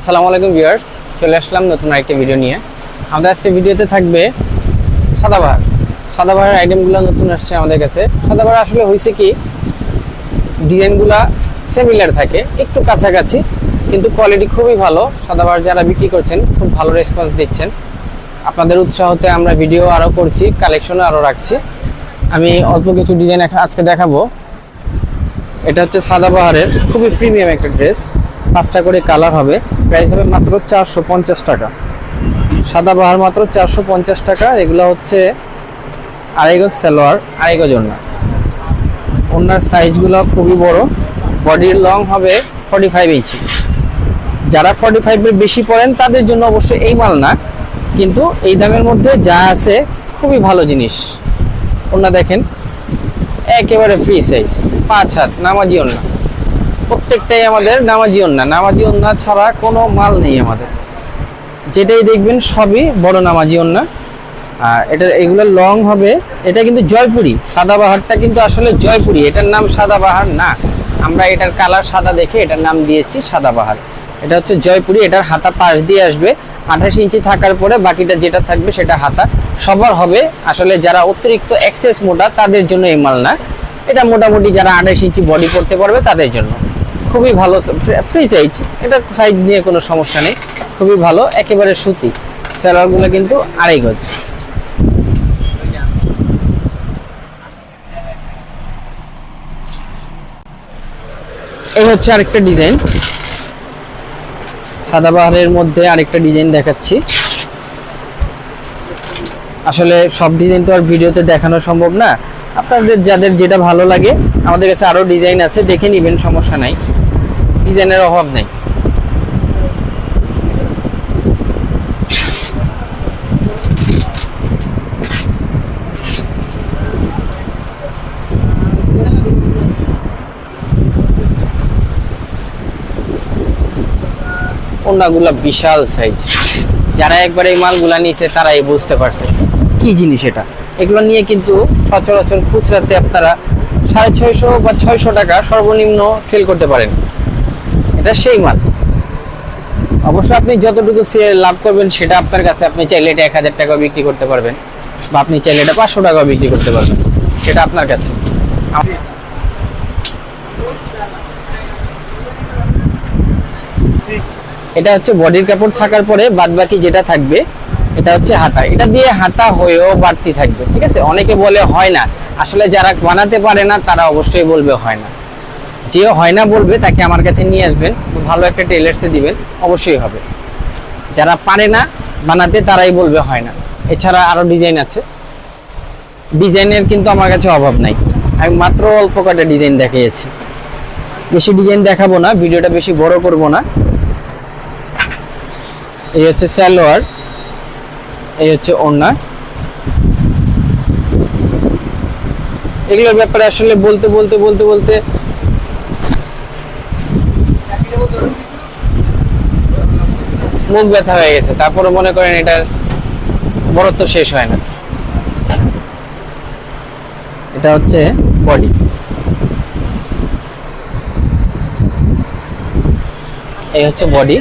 আসসালামু আলাইকুম ভিউয়ার্স, চলে আসলাম নতুন আরেকটা ভিডিও নিয়ে। আমাদের আজকে ভিডিওতে থাকবে সাদাবাহার আইটেমগুলো নতুন আসছে আমাদের কাছে। সাদাবাহার আসলে হয়েছে কি, ডিজাইনগুলো সিমিলার থাকে, একটু কাছাকাছি, কিন্তু কোয়ালিটি খুবই ভালো। সাদাবাহার যারা বিক্রি করছেন খুব ভালো রেসপন্স দিচ্ছেন। আপনাদের উৎসাহতে আমরা ভিডিও আরও করছি, কালেকশনও আরও রাখছি। আমি অল্প কিছু ডিজাইন আজকে দেখাবো। এটা হচ্ছে সাদাবাহারের খুবই প্রিমিয়াম একটা ড্রেস, 5টা করে কালার হবে। প্রাইস হবে মাত্র 450 টাকা। সাদাবাহার মাত্র 450 টাকা। এগুলো হচ্ছে আড়াই গজ সালোয়ার, আড়াই গজ ওড়না। ওড়নার সাইজগুলো খুবই বড়, বডির লং হবে 45 ইঞ্চি। যারা 45-এর বেশি পড়েন তাদের জন্য অবশ্যই এই মাল না, কিন্তু এই দামের মধ্যে যা আছে খুবই ভালো জিনিস। ওড়না দেখেন, একেবারে ফ্রি সাইজ, 5 হাত নামাজি ওড়না। প্রত্যেকটাই আমাদের নামাজি ওড়না। নামাজি ওড়না ছাড়া কোনো মাল নেই আমাদের। যেটাই দেখবেন সবই বড় নামাজি ওড়না। আর এগুলো লং হবে। এটা কিন্তু জয়পুরি, সাদাবাহারটা কিন্তু আসলে জয়পুরি, এটার নাম সাদাবাহার না। আমরা এটার কালার সাদা দেখে এটার নাম দিয়েছি সাদাবাহার। এটা হচ্ছে জয়পুরি। এটার হাতা পাশ দিয়ে আসবে 28 ইঞ্চি থাকার পরে বাকিটা যেটা থাকবে সেটা হাতা সবার হবে। আসলে যারা অতিরিক্ত এক্সেস মোটা তাদের জন্য এই মাল না, এটা মোটামুটি যারা 28 ইঞ্চি বডি করতে পারবে তাদের জন্য খুবই ভালো, ফ্রি সাইজ। এটার সাইজ নিয়ে কোনো সমস্যা নেই, খুবই ভালো, একেবারে সুতি। সালোয়ারগুলো কিন্তু আড়াই গজ। এই হচ্ছে আরেকটা ডিজাইন, সাদাবাহারের মধ্যে আরেকটা ডিজাইন দেখাচ্ছি। আসলে সব ডিজাইন তো আর ভিডিওতে দেখানো সম্ভব না। আপনাদের যাদের যেটা ভালো লাগে, আমাদের কাছে আরো ডিজাইন আছে, দেখে নেবেন, সমস্যা নাই, ডিজাইনের অভাব নেই। ওড়নাগুলা বিশাল সাইজ। যারা একবার এই মালগুলা নিয়েছে তারাই বুঝতে পারছে কি জিনিস এটা। এগুলো নিয়ে কিন্তু সচরাচর খুচরাতে আপনারা 650 বা 600 টাকা সর্বনিম্ন সেল করতে পারেন। এটা সেই মাল। অবশ্য আপনি যতটুকু লাভ করবেন সেটা আপনার কাছে। আপনি চাইলে এটা 1000 টাকা বিক্রি করতে পারবেন, বা আপনি চাইলে এটা 500 টাকা বিক্রি করতে পারবেন, সেটা আপনার কাছে। এটা হচ্ছে বডির কাপড় থাকার পরে বাদ বাকি যেটা থাকবে এটা হচ্ছে হাতা। এটা দিয়ে হাতা হয়েও বাড়তি থাকবে, ঠিক আছে। অনেকে বলে হয় না, আসলে যারা বানাতে পারে না তারা অবশ্যই বলবে হয় না। যে হয় না বলবে তাকে আমার কাছে নিয়ে আসবেন, ভালো একটা টেলার্সে দিবেন, অবশ্যই হবে। যারা পারে না বানাতে তারাই বলবে হয় না। এছাড়া আরো ডিজাইন আছে, ডিজাইনের কিন্তু আমার কাছে অভাব নাই। আমি মাত্র অল্প কটা ডিজাইন দেখিয়েছি, বেশি ডিজাইন দেখাবো না, ভিডিওটা বেশি বড় করব না। এই হচ্ছে সালোয়ার, এই হচ্ছে ওড়না। এগুলোর ব্যাপারে আসলে বলতে বলতে মুখ ব্যথা হয়ে গেছে। তারপরে মনে করেন এটার বড়ত্ব শেষ হয় না। এটা হচ্ছে বডি। এই হচ্ছে বডি,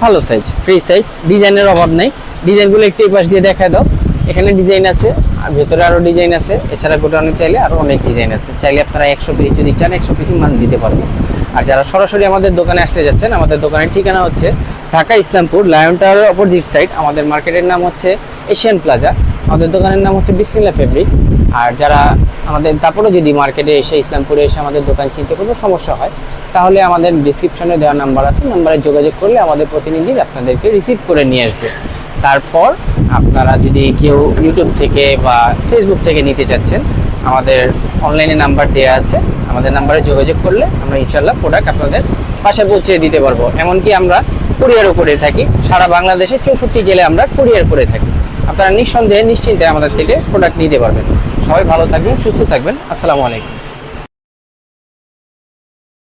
ভালো সাইজ, ফ্রি সাইজ, ডিজাইনের অভাব নেই। ডিজাইনগুলো একটু এই পাশ দিয়ে দেখা দাও। এখানে ডিজাইন আছে আর ভেতরে আরো ডিজাইন আছে। এছাড়া গোটানো চাইলে আরো অনেক ডিজাইন আছে। চাইলে আপনারা 100 পিস যদি চান 100 পিসই মাল দিতে পারবো। আর যারা সরাসরি আমাদের দোকানে আসতে যাচ্ছেন, আমাদের দোকানের ঠিকানা হচ্ছে ঢাকা ইসলামপুর লায়ন টাওয়ারের অপোজিট সাইড। আমাদের মার্কেটের নাম হচ্ছে এশিয়ান প্লাজা। আমাদের দোকানের নাম হচ্ছে বিসমিল্লাহ ফেব্রিক্স। আর যারা তারপরে যদি মার্কেটে এসে ইসলামপুরে এসে আমাদের দোকান চিনতে কোনো সমস্যা হয়, তাহলে আমাদের ডিসক্রিপশনে দেওয়া নাম্বার আছে, নাম্বারে যোগাযোগ করলে আমাদের প্রতিনিধি আপনাদেরকে রিসিভ করে নিয়ে আসবে। তারপর আপনারা যদি কেউ ইউটিউব থেকে বা ফেসবুক থেকে নিতে চাচ্ছেন, আমাদের অনলাইনে নাম্বার দেওয়া আছে, আমাদের নাম্বারে যোগাযোগ করলে আমরা ইনশাল্লাহ প্রোডাক্ট আপনাদের বাসায় পৌঁছে দিতে পারবো। এমনকি আমরা কুরিয়ারও করে থাকি, সারা বাংলাদেশে 64 জেলায় আমরা কুরিয়ার করে থাকি। আপনারা নিঃসন্দেহে নিশ্চিন্তে আমাদের থেকে প্রোডাক্ট নিতে পারবেন। সবাই ভালো থাকবেন, সুস্থ থাকবেন। আসসালামু আলাইকুম।